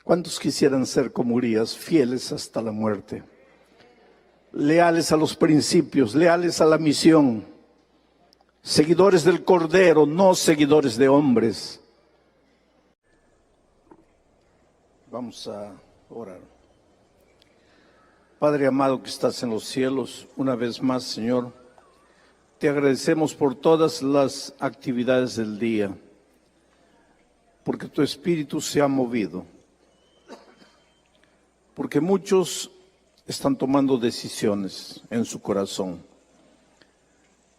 ¿Cuántos quisieran ser como Urías, fieles hasta la muerte? Leales a los principios, leales a la misión, seguidores del Cordero, no seguidores de hombres. Vamos a orar. Padre amado que estás en los cielos, una vez más, Señor, te agradecemos por todas las actividades del día, porque tu Espíritu se ha movido, porque muchos están tomando decisiones en su corazón,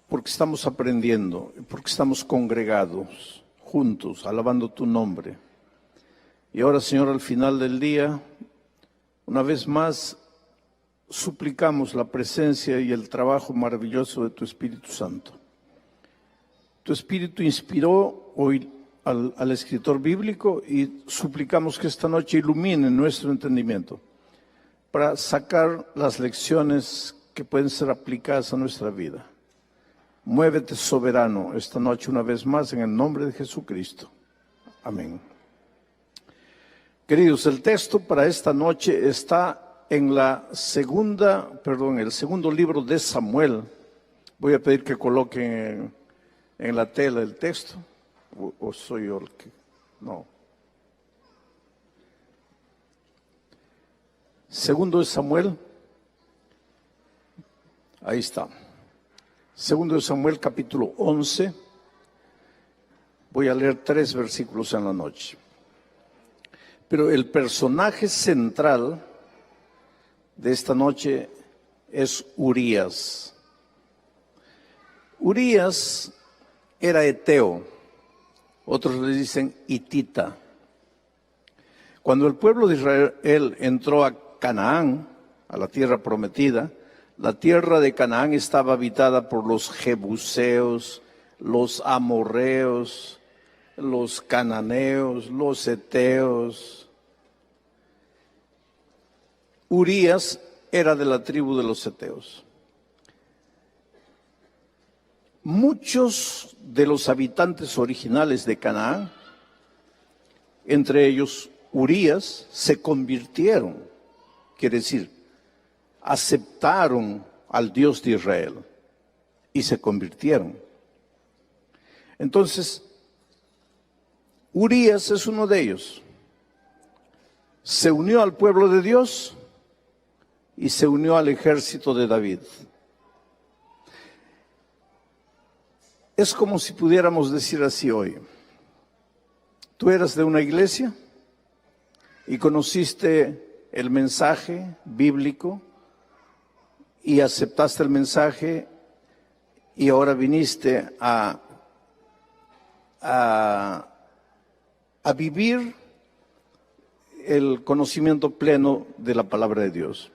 porque estamos aprendiendo, porque estamos congregados, juntos, alabando tu nombre. Y ahora, Señor, al final del día, una vez más, suplicamos la presencia y el trabajo maravilloso de tu Espíritu Santo. Tu Espíritu inspiró hoy al escritor bíblico y suplicamos que esta noche ilumine nuestro entendimiento para sacar las lecciones que pueden ser aplicadas a nuestra vida. Muévete soberano esta noche una vez más en el nombre de Jesucristo. Amén. Queridos, el texto para esta noche está en el segundo libro de Samuel. Voy a pedir que coloquen en la tela el texto. ¿O soy yo el que? No. Segundo de Samuel. Ahí está. Segundo de Samuel, capítulo 11. Voy a leer 3 versículos en la noche. Pero el personaje central de esta noche es Urías. Urías era eteo, otros le dicen hitita. Cuando el pueblo de Israel entró a Canaán, a la tierra prometida, la tierra de Canaán estaba habitada por los jebuseos, los amorreos, los cananeos, los heteos. Urías era de la tribu de los heteos. Muchos de los habitantes originales de Canaán, entre ellos Urías, se convirtieron, quiere decir, aceptaron al Dios de Israel y se convirtieron. Entonces, Urías es uno de ellos. Se unió al pueblo de Dios y se unió al ejército de David. Es como si pudiéramos decir así hoy: tú eras de una iglesia y conociste el mensaje bíblico y aceptaste el mensaje y ahora viniste a vivir el conocimiento pleno de la palabra de Dios.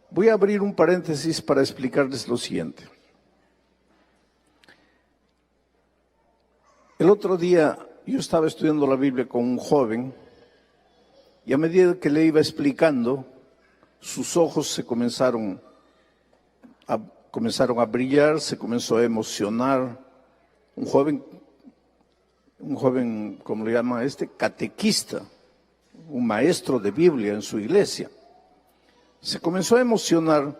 Voy a abrir un paréntesis para explicarles lo siguiente. El otro día yo estaba estudiando la Biblia con un joven y a medida que le iba explicando, sus ojos se comenzaron a brillar, se comenzó a emocionar. Un joven, ¿cómo le llama catequista, un maestro de Biblia en su iglesia. Se comenzó a emocionar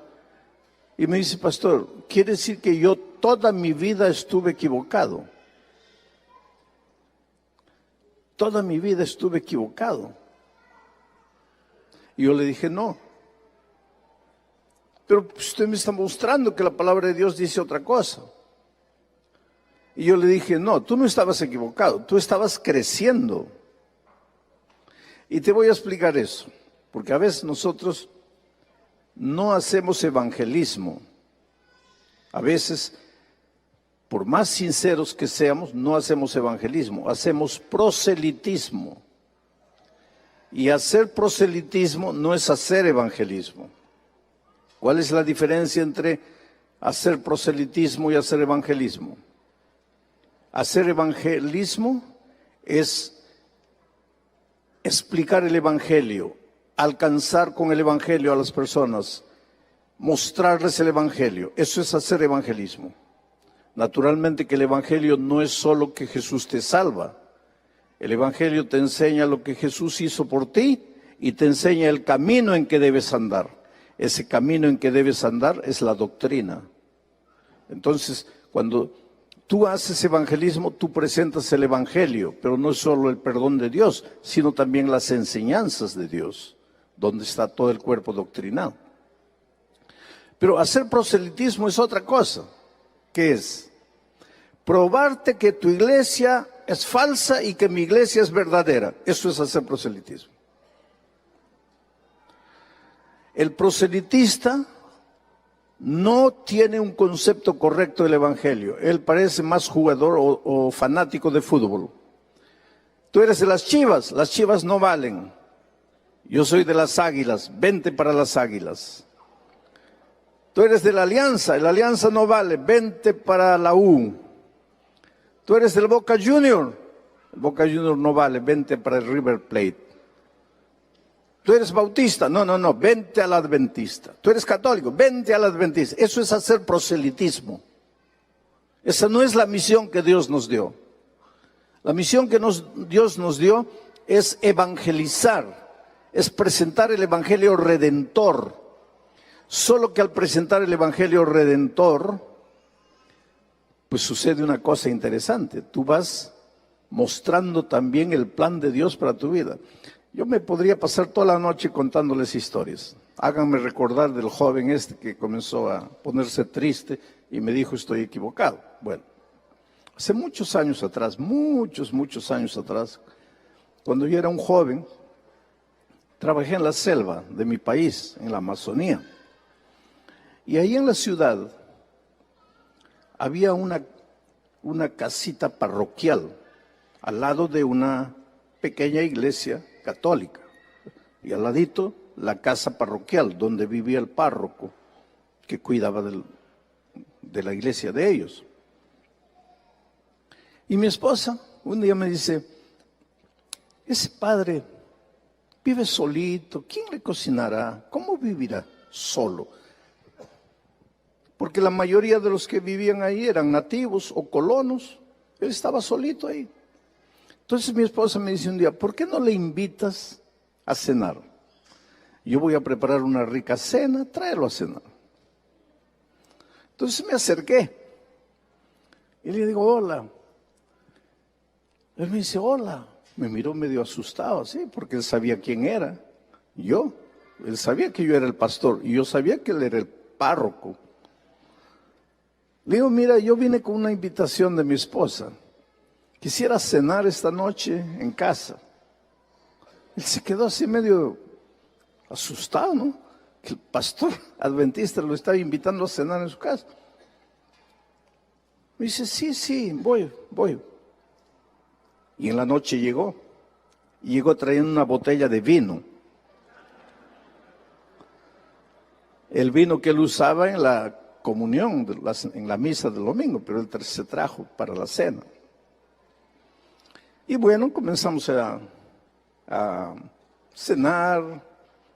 y me dice: pastor, ¿quiere decir que yo toda mi vida estuve equivocado? Toda mi vida estuve equivocado. Y yo le dije: no. Pero usted me está mostrando que la palabra de Dios dice otra cosa. Y yo le dije: no, tú no estabas equivocado, tú estabas creciendo. Y te voy a explicar eso, porque a veces nosotros no hacemos evangelismo. A veces, por más sinceros que seamos, no hacemos evangelismo, hacemos proselitismo. Y hacer proselitismo no es hacer evangelismo. ¿Cuál es la diferencia entre hacer proselitismo y hacer evangelismo? Hacer evangelismo es explicar el evangelio, alcanzar con el evangelio a las personas, mostrarles el evangelio. Eso es hacer evangelismo. Naturalmente que el evangelio no es solo que Jesús te salva. El Evangelio te enseña lo que Jesús hizo por ti y te enseña el camino en que debes andar. Ese camino en que debes andar es la doctrina. Entonces, cuando tú haces evangelismo, tú presentas el Evangelio, pero no es solo el perdón de Dios, sino también las enseñanzas de Dios, donde está todo el cuerpo doctrinal. Pero hacer proselitismo es otra cosa. ¿Qué es? Probarte que tu iglesia es falsa y que mi iglesia es verdadera. Eso es hacer proselitismo. El proselitista no tiene un concepto correcto del Evangelio. Él parece más jugador o fanático de fútbol. Tú eres de las Chivas no valen. Yo soy de las Águilas, vente para las Águilas. Tú eres de la Alianza no vale, vente para la U. Tú eres del Boca Junior, el Boca Junior no vale, vente para el River Plate. Tú eres bautista, no, vente al adventista. Tú eres católico, vente al adventista. Eso es hacer proselitismo. Esa no es la misión que Dios nos dio. La misión que Dios nos dio es evangelizar, es presentar el Evangelio Redentor. Solo que al presentar el Evangelio Redentor, pues sucede una cosa interesante. Tú vas mostrando también el plan de Dios para tu vida. Yo me podría pasar toda la noche contándoles historias. Háganme recordar del joven que comenzó a ponerse triste y me dijo estoy equivocado. Bueno, hace muchos años atrás, muchos años atrás, cuando yo era un joven, trabajé en la selva de mi país, en la Amazonía. Y ahí en la ciudad había una casita parroquial al lado de una pequeña iglesia católica. Y al ladito la casa parroquial donde vivía el párroco que cuidaba de la iglesia de ellos. Y mi esposa un día me dice, ese padre vive solito, ¿quién le cocinará? ¿Cómo vivirá solo? Porque la mayoría de los que vivían ahí eran nativos o colonos. Él estaba solito ahí. Entonces mi esposa me dice un día, ¿por qué no le invitas a cenar? Yo voy a preparar una rica cena, tráelo a cenar. Entonces me acerqué y le digo, hola. Él me dice, hola. Me miró medio asustado, ¿sí? Porque él sabía quién era. Yo. Él sabía que yo era el pastor y yo sabía que él era el párroco. Le digo, mira, yo vine con una invitación de mi esposa. Quisiera cenar esta noche en casa. Él se quedó así medio asustado, ¿no? Que el pastor adventista lo estaba invitando a cenar en su casa. Me dice, sí, voy. Y en la noche llegó. Y llegó trayendo una botella de vino. El vino que él usaba en la comunión, en la misa del domingo, pero él se trajo para la cena. Y bueno, comenzamos a cenar,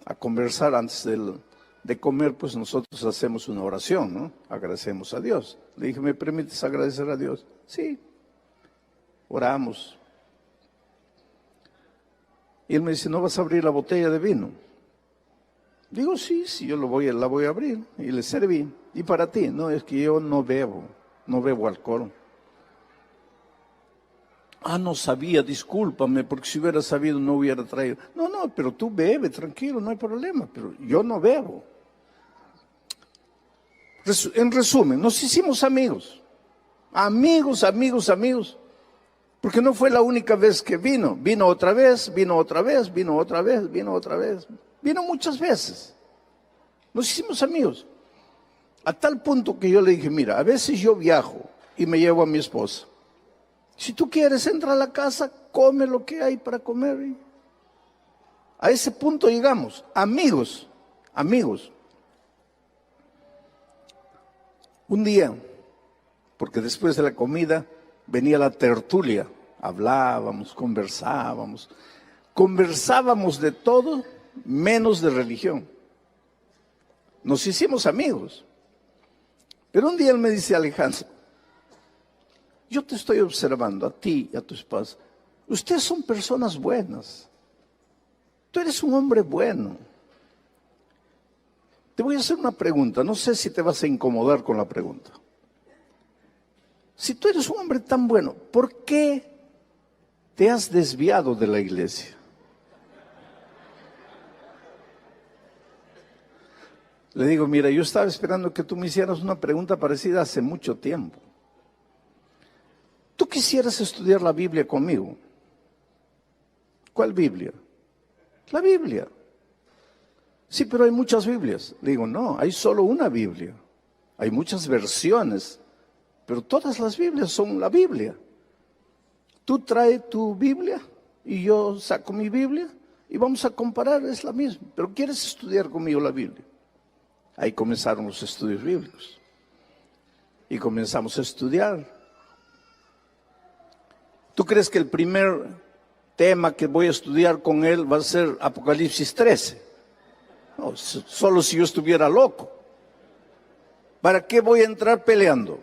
a conversar antes de comer, pues nosotros hacemos una oración, ¿no? Agradecemos a Dios. Le dije, ¿me permites agradecer a Dios? Sí, oramos. Y él me dice, ¿no vas a abrir la botella de vino? Digo, sí, yo la voy a abrir. Y le serví. ¿Y para ti? No, es que yo no bebo alcohol. No sabía, discúlpame, porque si hubiera sabido no hubiera traído. No, pero tú bebes, tranquilo, no hay problema, pero yo no bebo. En resumen, nos hicimos amigos. Amigos. Porque no fue la única vez que vino. Vino otra vez. Vino muchas veces. Nos hicimos amigos. A tal punto que yo le dije, mira, a veces yo viajo y me llevo a mi esposa. Si tú quieres, entra a la casa, come lo que hay para comer. A ese punto llegamos, amigos. Un día, porque después de la comida venía la tertulia, hablábamos, conversábamos de todo menos de religión. Nos hicimos amigos. Pero un día él me dice, Alejandro, yo te estoy observando a ti y a tu esposa. Ustedes son personas buenas. Tú eres un hombre bueno. Te voy a hacer una pregunta, no sé si te vas a incomodar con la pregunta. Si tú eres un hombre tan bueno, ¿por qué te has desviado de la iglesia? Le digo, mira, yo estaba esperando que tú me hicieras una pregunta parecida hace mucho tiempo. ¿Tú quisieras estudiar la Biblia conmigo? ¿Cuál Biblia? La Biblia. Sí, pero hay muchas Biblias. Le digo, no, hay solo una Biblia. Hay muchas versiones, pero todas las Biblias son la Biblia. Tú traes tu Biblia y yo saco mi Biblia y vamos a comparar, es la misma. Pero ¿quieres estudiar conmigo la Biblia? Ahí comenzaron los estudios bíblicos. Y comenzamos a estudiar. ¿Tú crees que el primer tema que voy a estudiar con él va a ser Apocalipsis 13? No, solo si yo estuviera loco. ¿Para qué voy a entrar peleando?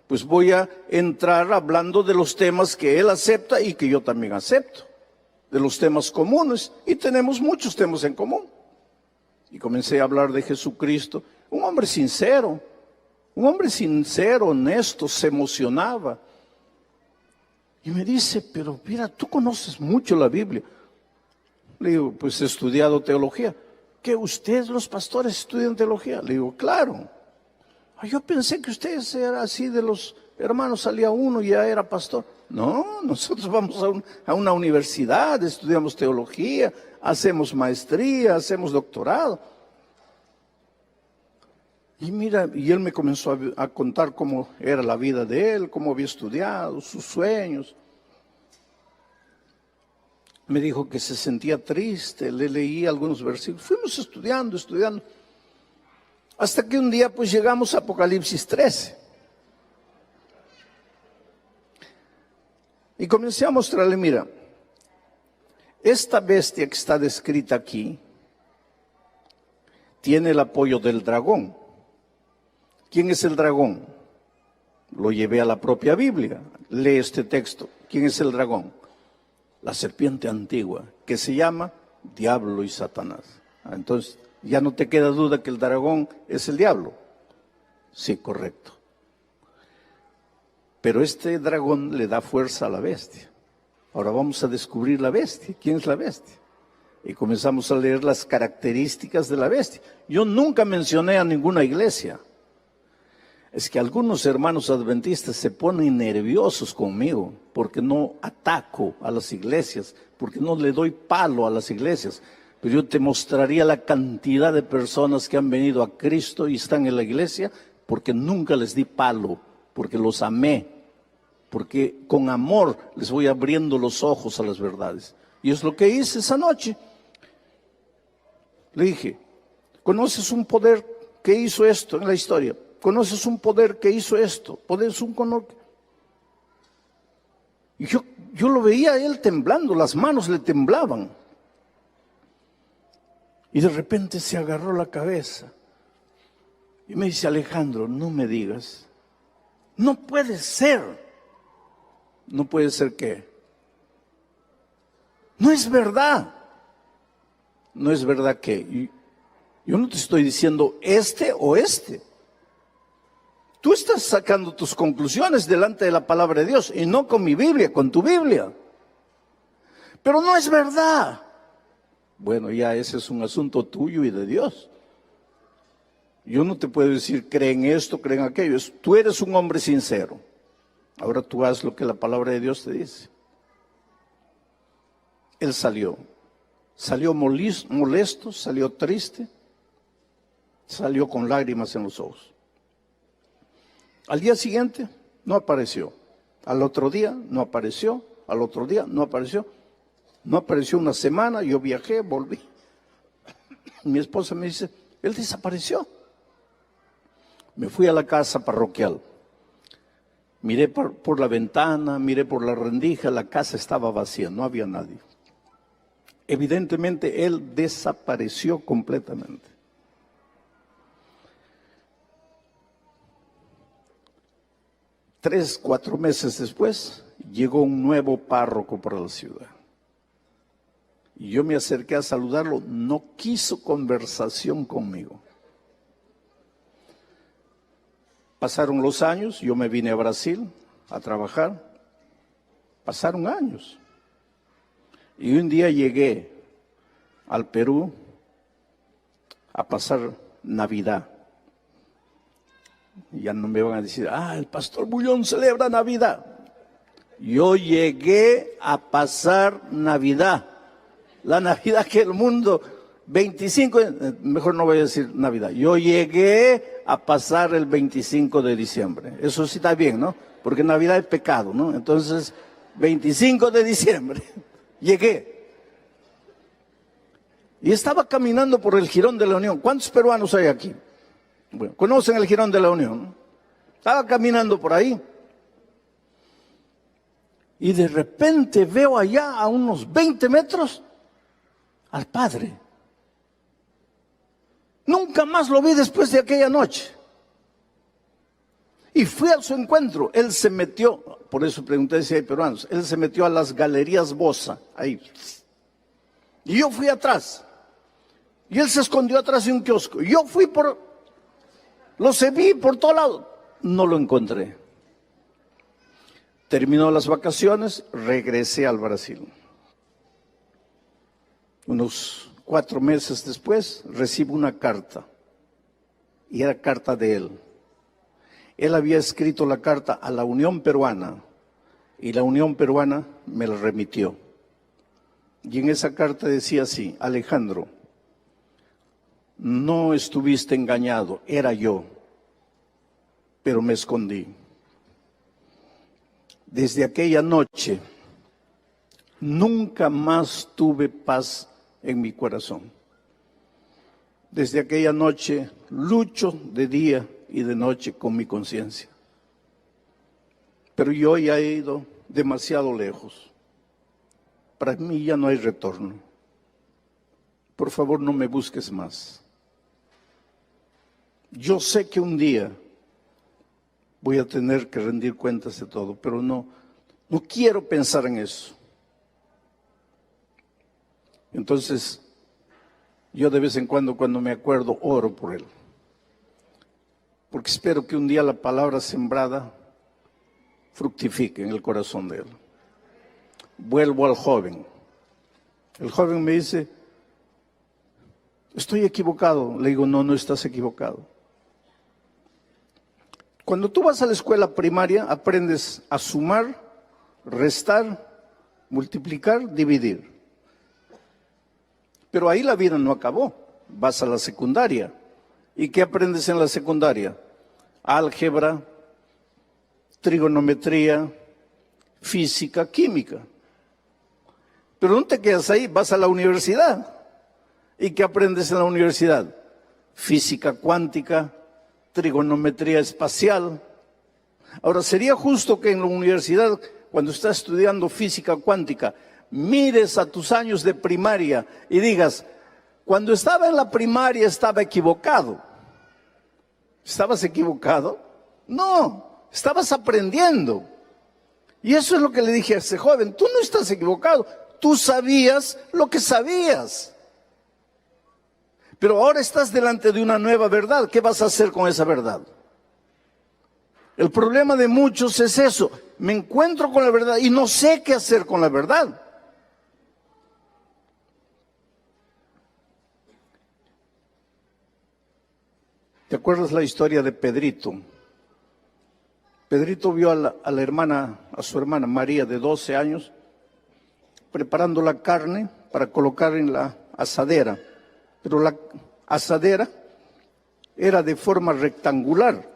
Pues voy a entrar hablando de los temas que él acepta y que yo también acepto. De los temas comunes. Y tenemos muchos temas en común. Y comencé a hablar de Jesucristo. Un hombre sincero, honesto, se emocionaba. Y me dice, pero mira, tú conoces mucho la Biblia. Le digo, pues he estudiado teología. ¿Que ustedes los pastores estudian teología? Le digo, claro. Yo pensé que ustedes eran así de los hermanos, salía uno y ya era pastor. No, nosotros vamos a una universidad, estudiamos teología, hacemos maestría, hacemos doctorado. Y mira, y él me comenzó a contar cómo era la vida de él, cómo había estudiado, sus sueños. Me dijo que se sentía triste, le leí algunos versículos. Fuimos estudiando. Hasta que un día pues llegamos a Apocalipsis 13. Y comencé a mostrarle, mira, esta bestia que está descrita aquí tiene el apoyo del dragón. ¿Quién es el dragón? Lo llevé a la propia Biblia. Lee este texto. ¿Quién es el dragón? La serpiente antigua, que se llama Diablo y Satanás. Entonces, ya no te queda duda que el dragón es el diablo. Sí, correcto. Pero este dragón le da fuerza a la bestia. Ahora vamos a descubrir la bestia. ¿Quién es la bestia? Y comenzamos a leer las características de la bestia. Yo nunca mencioné a ninguna iglesia. Es que algunos hermanos adventistas se ponen nerviosos conmigo porque no ataco a las iglesias, porque no le doy palo a las iglesias. Pero yo te mostraría la cantidad de personas que han venido a Cristo y están en la iglesia porque nunca les di palo, porque los amé, porque con amor les voy abriendo los ojos a las verdades. Y es lo que hice esa noche. Le dije, ¿conoces un poder que hizo esto en la historia? ¿Conoces un poder que hizo esto? ¿Poder un conor? Y yo lo veía a él temblando, las manos le temblaban. Y de repente se agarró la cabeza. Y me dice, Alejandro, no me digas. No puede ser. ¿No puede ser qué? No es verdad. No es verdad que. Yo no te estoy diciendo este o este. Tú estás sacando tus conclusiones delante de la palabra de Dios y no con mi Biblia, con tu Biblia. Pero no es verdad. Bueno, ya ese es un asunto tuyo y de Dios. Yo no te puedo decir, creen esto, creen aquello. Tú eres un hombre sincero. Ahora tú haz lo que la palabra de Dios te dice. Él salió molesto, salió triste, salió con lágrimas en los ojos. Al día siguiente no apareció. Al otro día no apareció. Al otro día no apareció. No apareció una semana, yo viajé, volví. Mi esposa me dice, él desapareció. Me fui a la casa parroquial. Miré por la ventana, miré por la rendija, la casa estaba vacía, no había nadie. Evidentemente él desapareció completamente. 3, 4 meses después, llegó un nuevo párroco para la ciudad. Y yo me acerqué a saludarlo, no quiso conversación conmigo. Pasaron los años, yo me vine a Brasil a trabajar. Pasaron años. Y un día llegué al Perú a pasar Navidad. Ya no me van a decir, el pastor Bullón celebra Navidad. Yo llegué a pasar Navidad. La Navidad que el mundo, 25, mejor no voy a decir Navidad. Yo llegué a pasar el 25 de diciembre. Eso sí está bien, ¿no? Porque Navidad es pecado, ¿no? Entonces, 25 de diciembre, llegué. Y estaba caminando por el Jirón de la Unión. ¿Cuántos peruanos hay aquí? Bueno, ¿conocen el Jirón de la Unión, no? Estaba caminando por ahí. Y de repente veo allá a unos 20 metros al padre. Nunca más lo vi después de aquella noche. Y fui a su encuentro. Él se metió, por eso pregunté si hay peruanos, él se metió a las galerías Bosa, ahí. Y yo fui atrás. Y él se escondió atrás de un kiosco. Yo fui lo vi por todo lado. No lo encontré. Terminó las vacaciones, regresé al Brasil. Unos 4 meses después recibo una carta. Y era carta de él. Él había escrito la carta a la Unión Peruana y la Unión Peruana me la remitió. Y en esa carta decía así: Alejandro, no estuviste engañado, era yo, pero me escondí. Desde aquella noche nunca más tuve paz en mi corazón. Desde aquella noche lucho de día y de noche con mi conciencia. Pero yo ya he ido demasiado lejos. Para mí ya no hay retorno. Por favor, no me busques más. Yo sé que un día voy a tener que rendir cuentas de todo, pero no quiero pensar en eso. Entonces, yo de vez en cuando me acuerdo, oro por él. Porque espero que un día la palabra sembrada fructifique en el corazón de él. Vuelvo al joven. El joven me dice, estoy equivocado. Le digo, no estás equivocado. Cuando tú vas a la escuela primaria, aprendes a sumar, restar, multiplicar, dividir. Pero ahí la vida no acabó. Vas a la secundaria. ¿Y qué aprendes en la secundaria? Álgebra, trigonometría, física, química. Pero no te quedas ahí, vas a la universidad. ¿Y qué aprendes en la universidad? Física cuántica, trigonometría espacial. Ahora, sería justo que en la universidad, cuando estás estudiando física cuántica, mires a tus años de primaria y digas, cuando estaba en la primaria estaba equivocado. ¿Estabas equivocado? No, estabas aprendiendo. Y eso es lo que le dije a ese joven, tú no estás equivocado, tú sabías lo que sabías. Pero ahora estás delante de una nueva verdad, ¿qué vas a hacer con esa verdad? El problema de muchos es eso, me encuentro con la verdad y no sé qué hacer con la verdad. ¿Te acuerdas la historia de Pedrito? Pedrito vio a su hermana María de 12 años preparando la carne para colocar en la asadera. Pero la asadera era de forma rectangular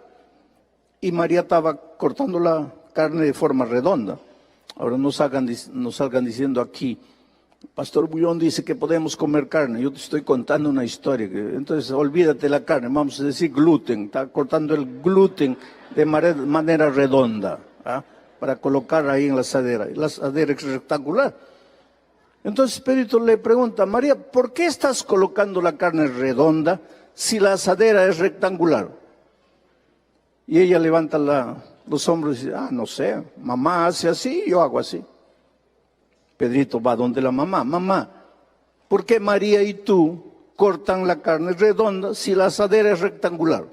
y María estaba cortando la carne de forma redonda. Ahora no salgan diciendo aquí, Pastor Bullón dice que podemos comer carne. Yo te estoy contando una historia. Entonces, olvídate la carne. Vamos a decir gluten. Está cortando el gluten de manera redonda, para colocar ahí en la asadera. La asadera es rectangular. Entonces, Pedrito le pregunta, María, ¿por qué estás colocando la carne redonda si la asadera es rectangular? Y ella levanta Los hombres dicen, no sé, mamá hace así, yo hago así. Pedrito va donde la mamá, mamá, ¿por qué María y tú cortan la carne redonda si la asadera es rectangular?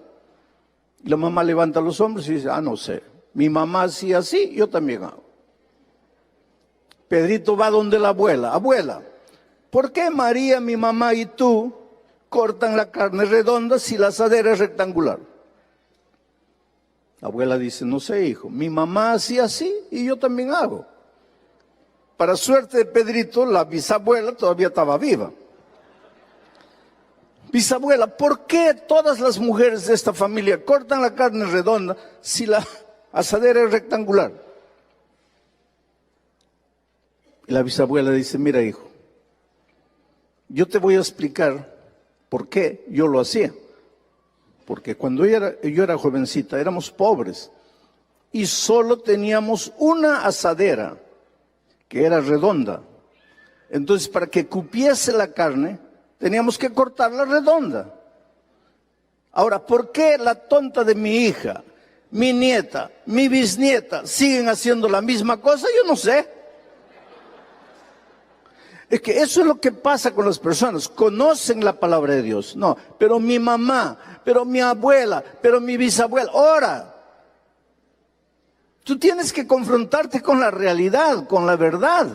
Y la mamá levanta los hombros y dice, no sé, mi mamá hacía así, yo también hago. Pedrito va donde la abuela, abuela, ¿por qué María, mi mamá y tú cortan la carne redonda si la asadera es rectangular? La abuela dice, no sé, hijo, mi mamá hacía así y yo también hago. Para suerte de Pedrito, la bisabuela todavía estaba viva. Bisabuela, ¿por qué todas las mujeres de esta familia cortan la carne redonda si la asadera es rectangular? Y la bisabuela dice, mira hijo, yo te voy a explicar por qué yo lo hacía. Porque cuando yo era jovencita, éramos pobres y solo teníamos una asadera que era redonda. Entonces, para que cupiese la carne, teníamos que cortarla redonda. Ahora, ¿por qué la tonta de mi hija, mi nieta, mi bisnieta siguen haciendo la misma cosa? Yo no sé. Es que eso es lo que pasa con las personas, conocen la palabra de Dios. No, pero mi mamá, pero mi abuela, pero mi bisabuela. Ahora, tú tienes que confrontarte con la realidad, con la verdad.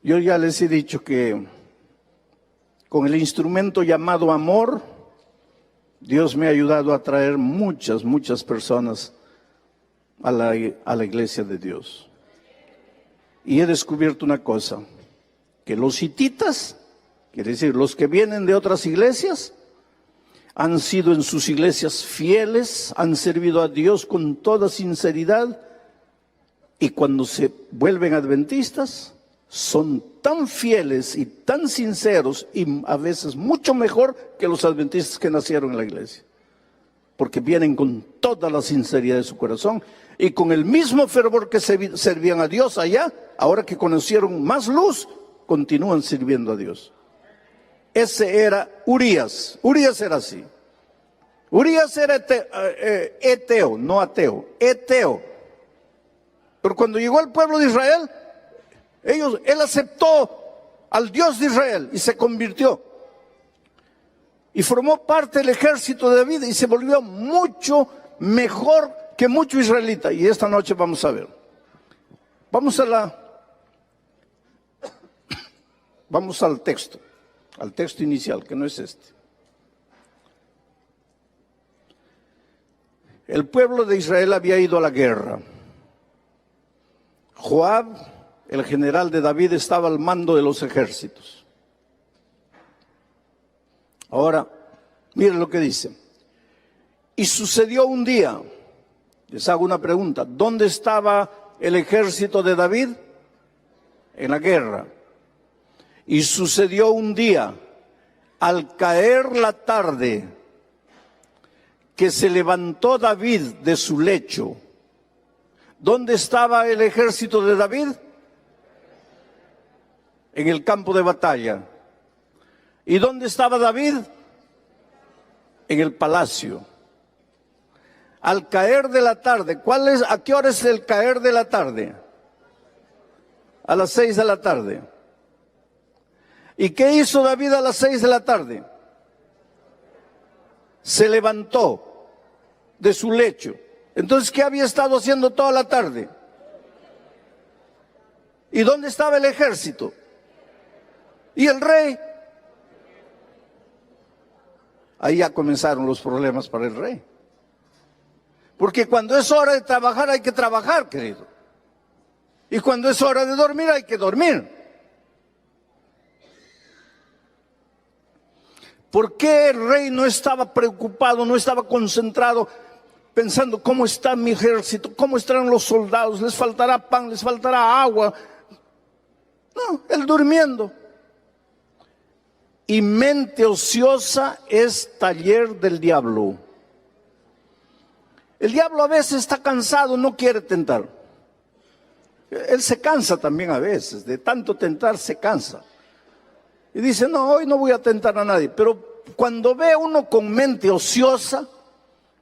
Yo ya les he dicho que con el instrumento llamado amor, Dios me ha ayudado a traer muchas personas a la iglesia de Dios. Y he descubierto una cosa, que los hititas, quiere decir los que vienen de otras iglesias, han sido en sus iglesias fieles, han servido a Dios con toda sinceridad, y cuando se vuelven adventistas, son tan fieles y tan sinceros, y a veces mucho mejor que los adventistas que nacieron en la iglesia. Porque vienen con toda la sinceridad de su corazón, y con el mismo fervor que servían a Dios allá, ahora que conocieron más luz, continúan sirviendo a Dios. Ese era Urías. Urías era así. Urías era eteo, no ateo, eteo. Pero cuando llegó al pueblo de Israel, él aceptó al Dios de Israel y se convirtió. Y formó parte del ejército de David y se volvió mucho mejor que mucho israelita. Y esta noche vamos a ver. Vamos al texto inicial, que no es este. El pueblo de Israel había ido a la guerra. Joab, el general de David, estaba al mando de los ejércitos. Ahora, miren lo que dice. Y sucedió un día, les hago una pregunta, ¿dónde estaba el ejército de David? En la guerra. Y sucedió un día, al caer la tarde, que se levantó David de su lecho. ¿Dónde estaba el ejército de David? En el campo de batalla. ¿Y dónde estaba David? En el palacio. Al caer de la tarde, ¿a qué hora es el caer de la tarde? A las 6 de la tarde. ¿Y qué hizo David a las 6 de la tarde? Se levantó de su lecho. Entonces, ¿qué había estado haciendo toda la tarde? ¿Y dónde estaba el ejército? ¿Y el rey? Ahí ya comenzaron los problemas para el rey. Porque cuando es hora de trabajar hay que trabajar, querido. Y cuando es hora de dormir hay que dormir. ¿Por qué el rey no estaba preocupado, no estaba concentrado, pensando cómo está mi ejército, cómo estarán los soldados, les faltará pan, les faltará agua? No, él durmiendo. Y mente ociosa es taller del diablo. El diablo a veces está cansado, no quiere tentar. Él se cansa también a veces, de tanto tentar se cansa. Y dice, no, hoy no voy a tentar a nadie. Pero cuando ve a uno con mente ociosa,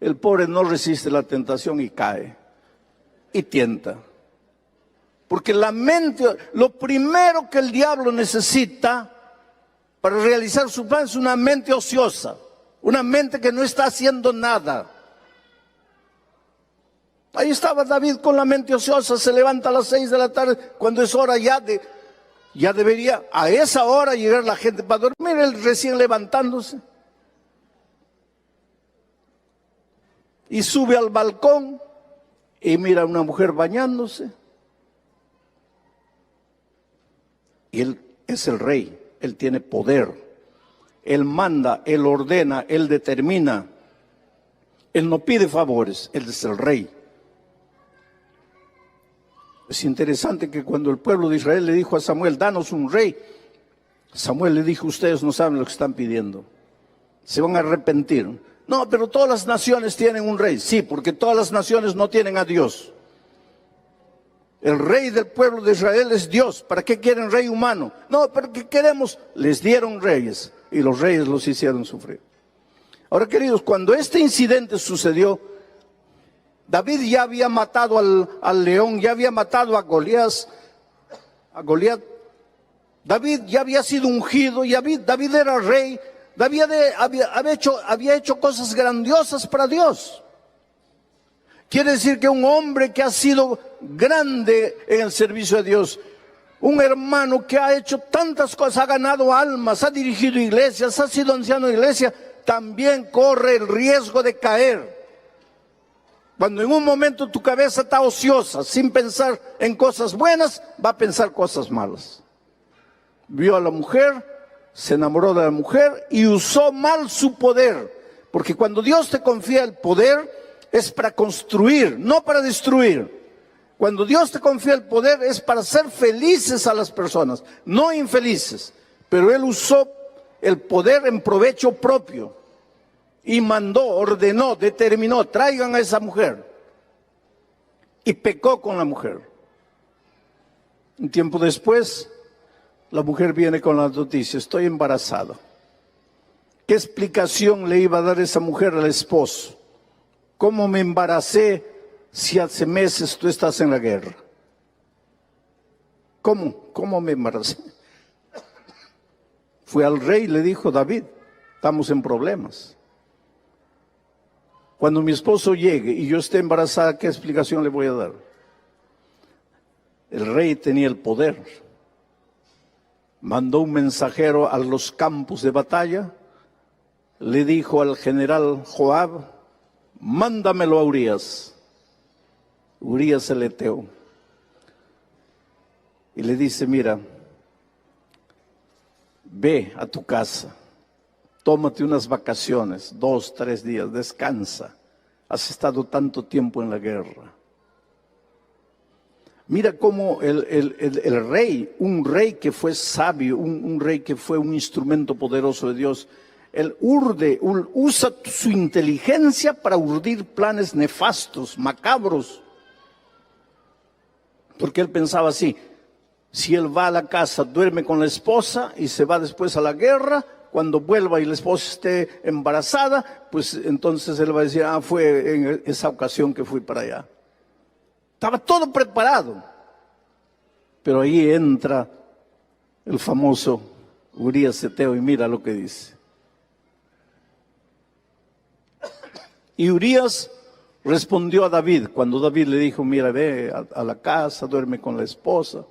El pobre no resiste la tentación y cae y tienta. Porque la mente, lo primero que el diablo necesita para realizar su plan es una mente ociosa, una mente que no está haciendo nada. Ahí estaba David con la mente ociosa, se levanta a las 6 de la tarde, cuando es hora ya debería a esa hora llegar la gente para dormir, él recién levantándose. Y sube al balcón y mira a una mujer bañándose. Y él es el rey, él tiene poder, él manda, él ordena, él determina, él no pide favores, él es el rey. Es interesante que cuando el pueblo de Israel le dijo a Samuel, danos un rey, Samuel le dijo, ustedes no saben lo que están pidiendo, se van a arrepentir. No, pero todas las naciones tienen un rey. Sí, porque todas las naciones no tienen a Dios. El rey del pueblo de Israel es Dios. ¿Para qué quieren rey humano? No, pero ¿qué queremos? Les dieron reyes y los reyes los hicieron sufrir. Ahora, queridos, cuando este incidente sucedió, David ya había matado al león, ya había matado a Goliat. David ya había sido ungido, David era rey. David había hecho cosas grandiosas para Dios. Quiere decir que un hombre que ha sido grande en el servicio de Dios, un hermano que ha hecho tantas cosas, ha ganado almas, ha dirigido iglesias, ha sido anciano de iglesia, también corre el riesgo de caer. Cuando en un momento tu cabeza está ociosa, sin pensar en cosas buenas, va a pensar cosas malas. Vio a la mujer, se enamoró de la mujer y usó mal su poder. Porque cuando Dios te confía el poder, es para construir, no para destruir. Cuando Dios te confía el poder, es para hacer felices a las personas, no infelices. Pero Él usó el poder en provecho propio. Y mandó, ordenó, determinó, traigan a esa mujer. Y pecó con la mujer. Un tiempo después, la mujer viene con la noticia, estoy embarazada. ¿Qué explicación le iba a dar esa mujer al esposo? ¿Cómo me embaracé si hace meses tú estás en la guerra? ¿Cómo me embaracé? Fue al rey y le dijo, David, estamos en problemas. Cuando mi esposo llegue y yo esté embarazada, ¿qué explicación le voy a dar? El rey tenía el poder. Mandó un mensajero a los campos de batalla, le dijo al general Joab, mándamelo a Urías el heteo. Y le dice, mira, ve a tu casa, tómate unas vacaciones, 2, 3 días, descansa. Has estado tanto tiempo en la guerra. Mira cómo el rey, un rey que fue sabio, un rey que fue un instrumento poderoso de Dios, él usa su inteligencia para urdir planes nefastos, macabros. Porque él pensaba así, si él va a la casa, duerme con la esposa y se va después a la guerra, cuando vuelva y la esposa esté embarazada, pues entonces él va a decir, fue en esa ocasión que fui para allá. Estaba todo preparado. Pero ahí entra el famoso Urías heteo y mira lo que dice. Y Urías respondió a David, cuando David le dijo, mira, ve a la casa, duerme con la esposa.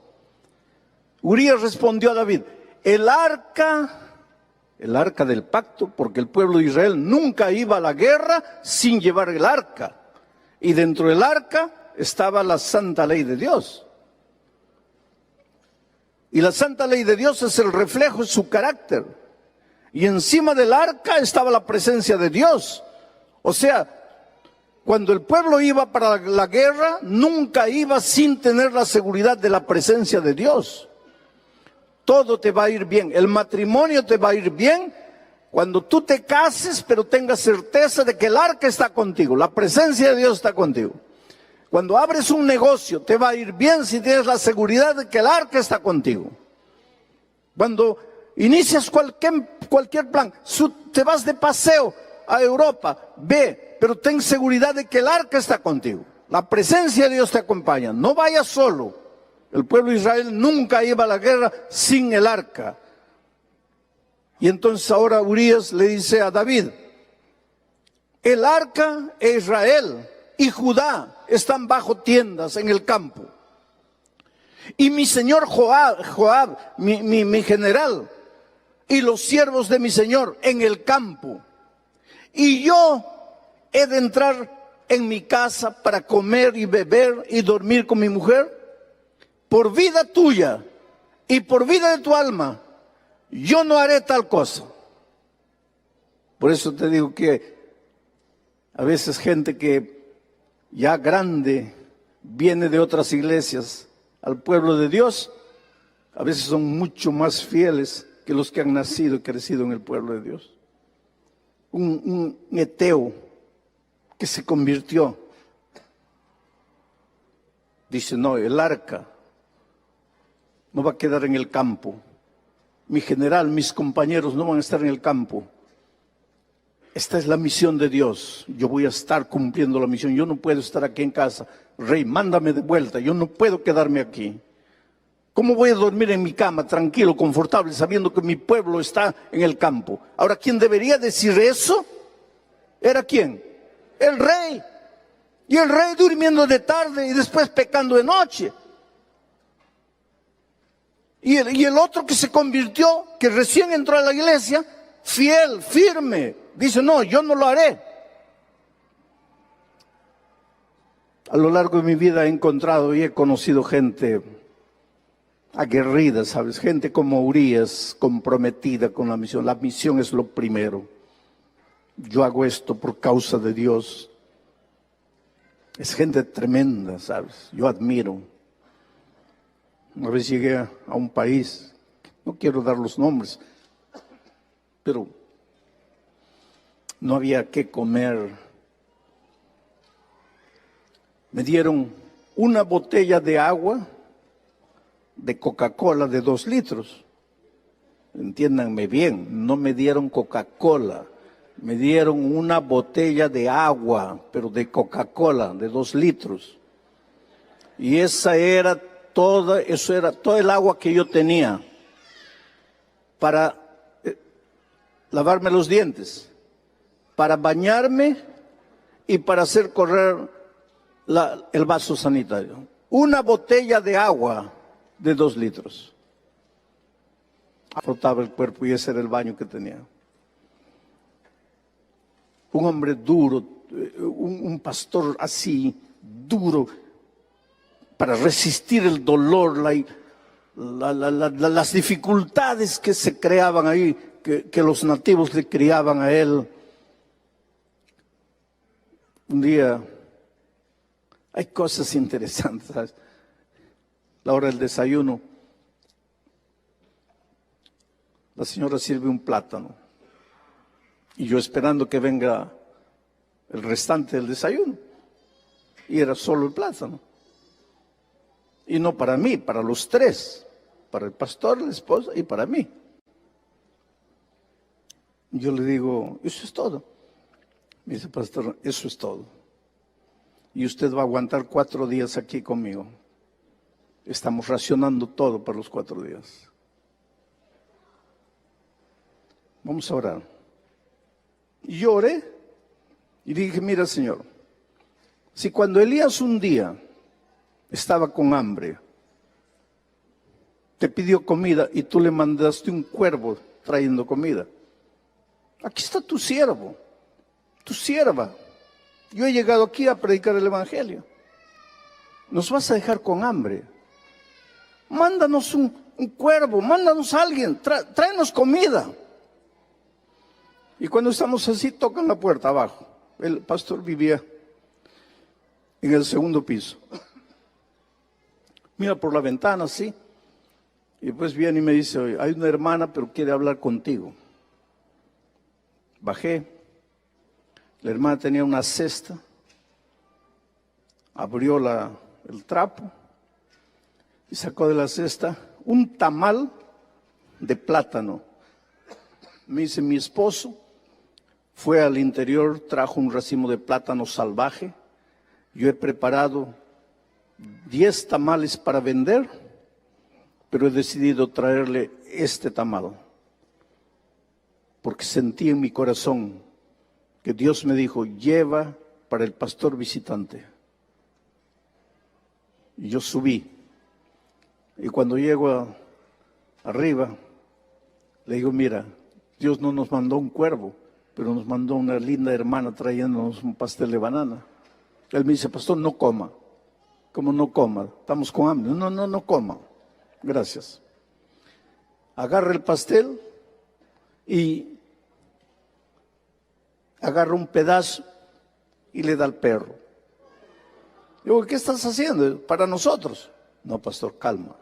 Urías respondió a David, el arca del pacto, porque el pueblo de Israel nunca iba a la guerra sin llevar el arca. Y dentro del arca estaba la santa ley de Dios. Y la santa ley de Dios es el reflejo de su carácter. Y encima del arca estaba la presencia de Dios. O sea, cuando el pueblo iba para la guerra, nunca iba sin tener la seguridad de la presencia de Dios. Todo te va a ir bien. El matrimonio te va a ir bien cuando tú te cases, pero tengas certeza de que el arca está contigo. La presencia de Dios está contigo. Cuando abres un negocio, te va a ir bien si tienes la seguridad de que el arca está contigo. Cuando inicias cualquier plan, te vas de paseo, a Europa, ve, pero ten seguridad de que el arca está contigo. La presencia de Dios te acompaña. No vayas solo. El pueblo de Israel nunca iba a la guerra sin el arca. Y entonces ahora Urías le dice a David, el arca e Israel y Judá están bajo tiendas en el campo. Y mi señor Joab, mi general, y los siervos de mi señor en el campo. Y yo he de entrar en mi casa para comer y beber y dormir con mi mujer. Por vida tuya y por vida de tu alma, yo no haré tal cosa. Por eso te digo que a veces gente que ya grande viene de otras iglesias al pueblo de Dios, a veces son mucho más fieles que los que han nacido y crecido en el pueblo de Dios. Un eteo que se convirtió, dice, no, el arca no va a quedar en el campo. Mi general, mis compañeros no van a estar en el campo. Esta es la misión de Dios. Yo voy a estar cumpliendo la misión. Yo no puedo estar aquí en casa. Rey, mándame de vuelta. Yo no puedo quedarme aquí. ¿Cómo voy a dormir en mi cama, tranquilo, confortable, sabiendo que mi pueblo está en el campo? Ahora, ¿quién debería decir eso? ¿Era quién? El rey. Y el rey durmiendo de tarde y después pecando de noche. Y el otro que se convirtió, que recién entró a la iglesia, fiel, firme, dice, no, yo no lo haré. A lo largo de mi vida he encontrado y he conocido gente aguerrida, ¿sabes? Gente como Urías, comprometida con la misión. La misión es lo primero. Yo hago esto por causa de Dios. Es gente tremenda, ¿sabes? Yo admiro. Una vez llegué a un país, no quiero dar los nombres, pero no había qué comer. Me dieron una botella de agua, de Coca-Cola de 2 litros. Entiéndanme bien, no me dieron Coca-Cola, me dieron una botella de agua, pero de Coca-Cola de 2 litros. Y eso era todo el agua que yo tenía para lavarme los dientes, para bañarme y para hacer correr el vaso sanitario. Una botella de agua de 2 litros. Frotaba el cuerpo y ese era el baño que tenía. Un hombre duro, un pastor así, duro, para resistir el dolor, las dificultades que se creaban ahí, que los nativos le criaban a él. Un día, hay cosas interesantes, ¿sabes? La hora del desayuno, la señora sirve un plátano y yo esperando que venga el restante del desayuno, y era solo el plátano. Y no para mí, para los 3, para el pastor, la esposa y para mí. Yo le digo, eso es todo. Me dice, pastor, eso es todo. Y usted va a aguantar 4 días aquí conmigo. Estamos racionando todo para los 4 días. Vamos a orar. Y yo oré y dije, mira, Señor, si cuando Elías un día estaba con hambre, te pidió comida y tú le mandaste un cuervo trayendo comida, aquí está tu siervo, tu sierva. Yo he llegado aquí a predicar el evangelio. ¿Nos vas a dejar con hambre? Mándanos un cuervo, mándanos a alguien, tráenos comida. Y cuando estamos así, tocan la puerta abajo. El pastor vivía en el 2º piso. Mira por la ventana, así. Y pues viene y me dice, oye, hay una hermana, pero quiere hablar contigo. Bajé. La hermana tenía una cesta. Abrió el trapo y sacó de la cesta un tamal de plátano. Me dice, mi esposo fue al interior, trajo un racimo de plátano salvaje. Yo he preparado 10 tamales para vender, pero he decidido traerle este tamal, porque sentí en mi corazón que Dios me dijo, lleva para el pastor visitante. Y yo subí, y cuando llego arriba, le digo, mira, Dios no nos mandó un cuervo, pero nos mandó una linda hermana trayéndonos un pastel de banana. Él me dice, pastor, no coma. ¿Cómo no coma? Estamos con hambre. No coma. Gracias. Agarra el pastel y agarra un pedazo y le da al perro. Digo, ¿qué estás haciendo? Para nosotros. No, pastor, calma.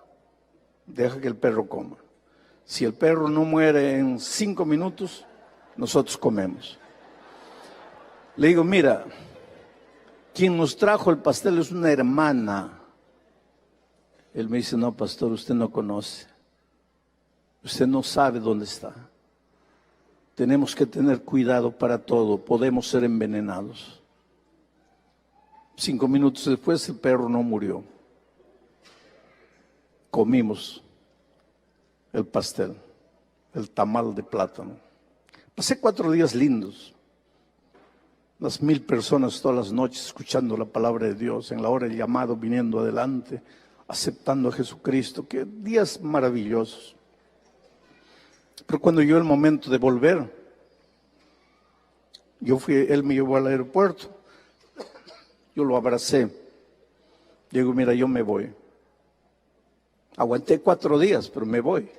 Deja que el perro coma. Si el perro no muere en 5 minutos, nosotros comemos. Le digo, mira, quien nos trajo el pastel es una hermana. Él me dice, no, pastor, usted no conoce. Usted no sabe dónde está. Tenemos que tener cuidado para todo. Podemos ser envenenados. 5 minutos después el perro no murió. Comimos el pastel, el tamal de plátano. Pasé 4 días lindos. Las 1000 personas todas las noches escuchando la palabra de Dios, en la hora del llamado viniendo adelante, aceptando a Jesucristo. Qué días maravillosos. Pero cuando llegó el momento de volver, él me llevó al aeropuerto, yo lo abracé, digo, mira, yo me voy. Aguanté 4 días, pero me voy.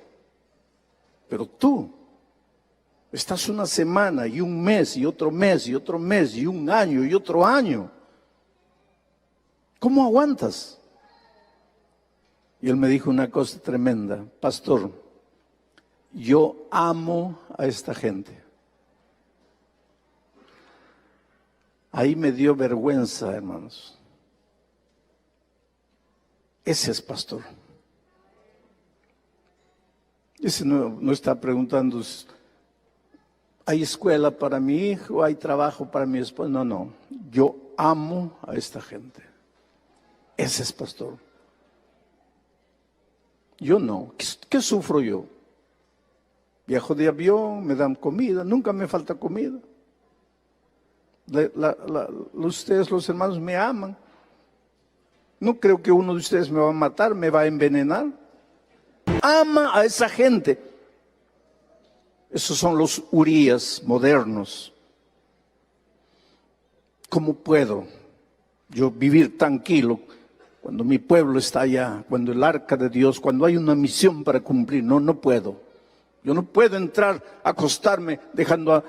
Pero tú estás una semana y un mes y otro mes y otro mes y un año y otro año. ¿Cómo aguantas? Y él me dijo una cosa tremenda, pastor, yo amo a esta gente. Ahí me dio vergüenza, hermanos. Ese es pastor. Ese no está preguntando, ¿hay escuela para mi hijo? ¿Hay trabajo para mi esposa? No. Yo amo a esta gente. Ese es pastor. Yo no. ¿Qué sufro yo? Viajo de avión, me dan comida, nunca me falta comida. Ustedes, los hermanos, me aman. No creo que uno de ustedes me va a matar, me va a envenenar. Ama a esa gente. Esos son los Urías modernos. ¿Cómo puedo yo vivir tranquilo cuando mi pueblo está allá, cuando el arca de Dios, cuando hay una misión para cumplir? No puedo. Yo no puedo entrar, acostarme dejando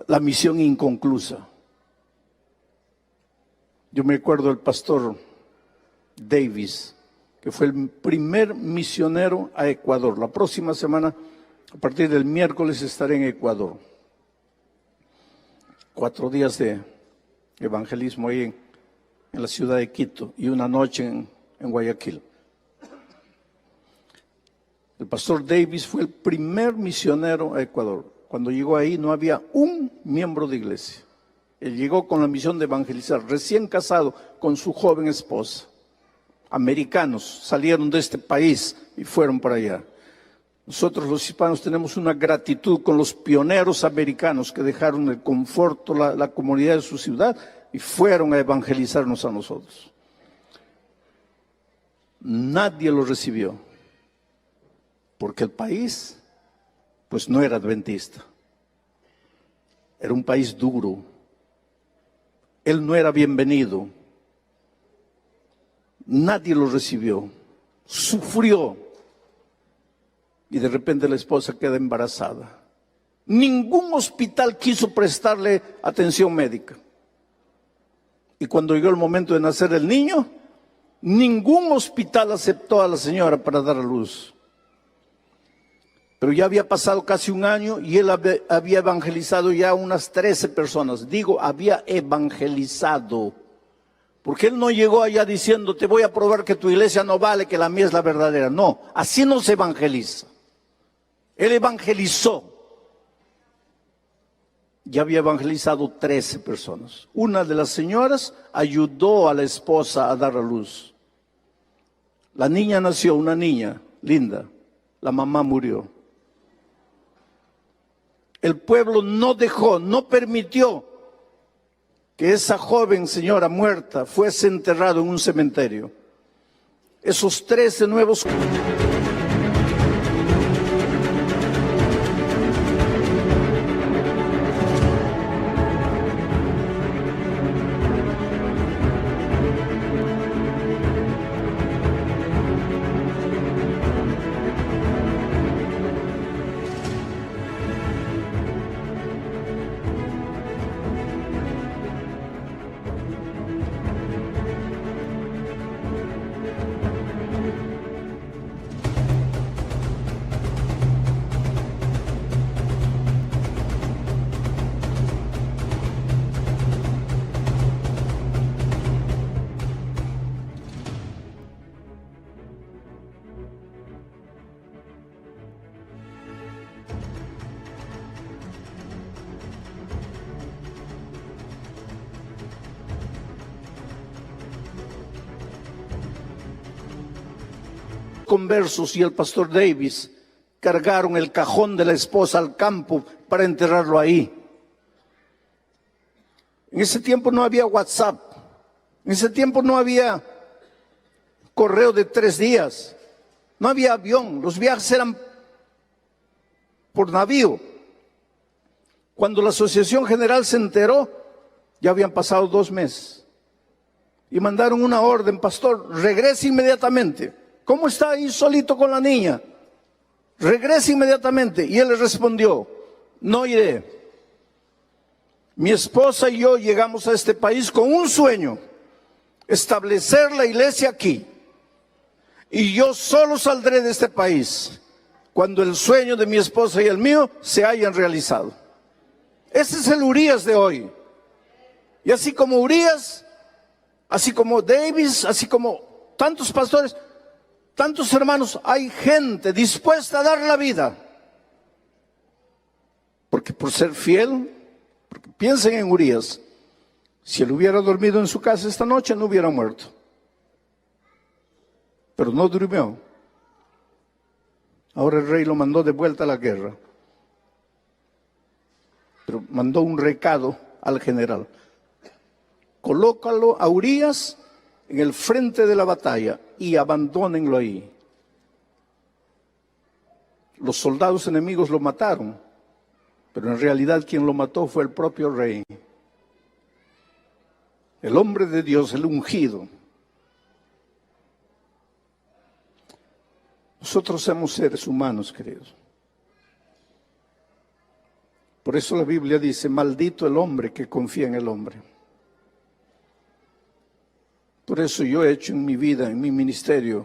la misión inconclusa. Yo me acuerdo del pastor Davis, que fue el primer misionero a Ecuador. La próxima semana, a partir del miércoles, estaré en Ecuador. 4 días de evangelismo ahí en la ciudad de Quito y una noche en Guayaquil. El pastor Davis fue el primer misionero a Ecuador. Cuando llegó ahí no había un miembro de iglesia. Él llegó con la misión de evangelizar, recién casado con su joven esposa. Americanos salieron de este país y fueron para allá. Nosotros los hispanos tenemos una gratitud con los pioneros americanos que dejaron el conforto, la comodidad de su ciudad y fueron a evangelizarnos a nosotros. Nadie los recibió, porque el país, pues no era adventista. Era un país duro. Él no era bienvenido. Nadie lo recibió. Sufrió. Y de repente la esposa queda embarazada. Ningún hospital quiso prestarle atención médica. Y cuando llegó el momento de nacer el niño, ningún hospital aceptó a la señora para dar a luz. Pero ya había pasado casi un año y él había evangelizado ya unas 13 personas. Digo, había evangelizado. Porque él no llegó allá diciendo, te voy a probar que tu iglesia no vale, que la mía es la verdadera. No, así no se evangeliza. Él evangelizó. ya había evangelizado 13 personas. Una de las señoras ayudó a la esposa a dar a luz. La niña nació, una niña linda. La mamá murió. El pueblo no dejó, no permitió que esa joven señora muerta fuese enterrada en un cementerio. Esos 13 nuevos... conversos y el pastor Davis cargaron el cajón de la esposa al campo para enterrarlo ahí. En ese tiempo no había WhatsApp, en ese tiempo no había correo de 3 días, no había avión, los viajes eran por navío. Cuando la Asociación General se enteró, ya habían pasado 2 meses y mandaron una orden: pastor, regrese inmediatamente. ¿Cómo está ahí solito con la niña? Regrese inmediatamente. Y él le respondió: no iré. Mi esposa y yo llegamos a este país con un sueño: establecer la iglesia aquí. Y yo solo saldré de este país cuando el sueño de mi esposa y el mío se hayan realizado. Ese es el Urías de hoy. Y así como Urías, así como Davis, así como tantos pastores, tantos hermanos, hay gente dispuesta a dar la vida. Porque por ser fiel, porque piensen en Urías, si él hubiera dormido en su casa esta noche no hubiera muerto. Pero no durmió. Ahora el rey lo mandó de vuelta a la guerra. Pero mandó un recado al general: colócalo a Urías en el frente de la batalla y abandónenlo ahí. Los soldados enemigos lo mataron, pero en realidad quien lo mató fue el propio rey. El hombre de Dios, el ungido. Nosotros somos seres humanos, queridos. Por eso la Biblia dice: maldito el hombre que confía en el hombre. Por eso yo he hecho en mi vida, en mi ministerio,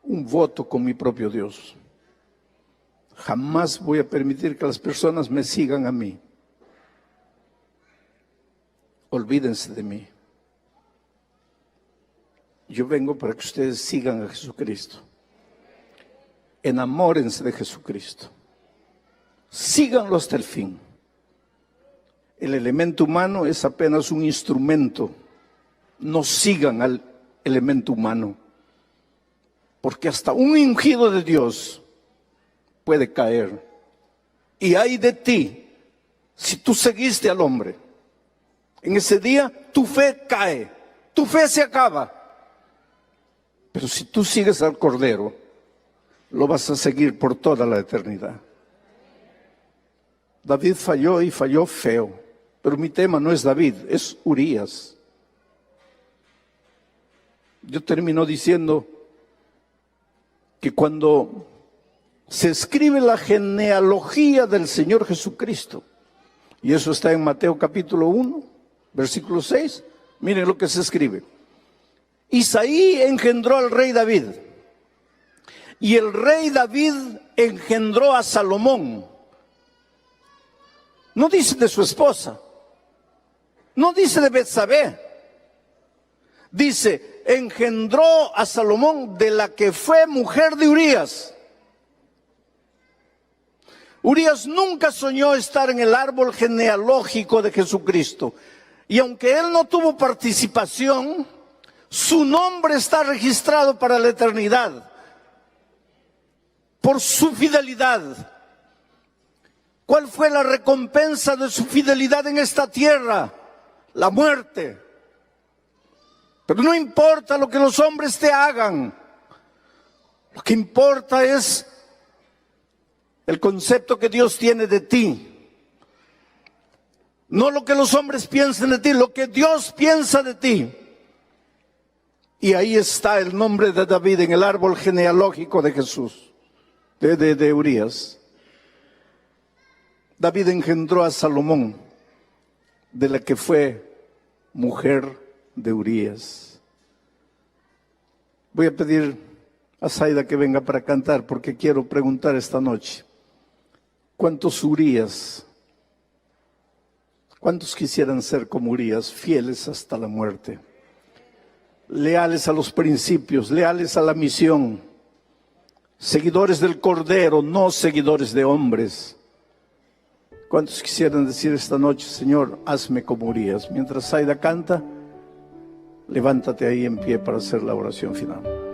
un voto con mi propio Dios. Jamás voy a permitir que las personas me sigan a mí. Olvídense de mí. Yo vengo para que ustedes sigan a Jesucristo. Enamórense de Jesucristo. Síganlo hasta el fin. El elemento humano es apenas un instrumento. No sigan al elemento humano, porque hasta un ungido de Dios puede caer. Y ay de ti si tú seguiste al hombre. En ese día tu fe cae, tu fe se acaba. Pero si tú sigues al Cordero, lo vas a seguir por toda la eternidad. David falló y falló feo, pero mi tema no es David, es Urías. Yo termino diciendo que cuando se escribe la genealogía del Señor Jesucristo, y eso está en Mateo capítulo 1, versículo 6, miren lo que se escribe. Isaí engendró al rey David, y el rey David engendró a Salomón. No dice de su esposa, no dice de Betsabé, dice: engendró a Salomón de la que fue mujer de Urías. Urías nunca soñó estar en el árbol genealógico de Jesucristo. Y aunque él no tuvo participación, su nombre está registrado para la eternidad por su fidelidad. ¿Cuál fue la recompensa de su fidelidad en esta tierra? La muerte. Pero no importa lo que los hombres te hagan. Lo que importa es el concepto que Dios tiene de ti. No lo que los hombres piensen de ti, lo que Dios piensa de ti. Y ahí está el nombre de David en el árbol genealógico de Jesús, de Urías. David engendró a Salomón, de la que fue mujer de Urías. Voy a pedir a Zaida que venga para cantar, porque quiero preguntar esta noche: ¿cuántos Urías, cuántos quisieran ser como Urías, fieles hasta la muerte, leales a los principios, leales a la misión, seguidores del Cordero, no seguidores de hombres? ¿Cuántos quisieran decir esta noche: Señor, hazme como Urías? Mientras Zaida canta, levántate ahí en pie para hacer la oración final.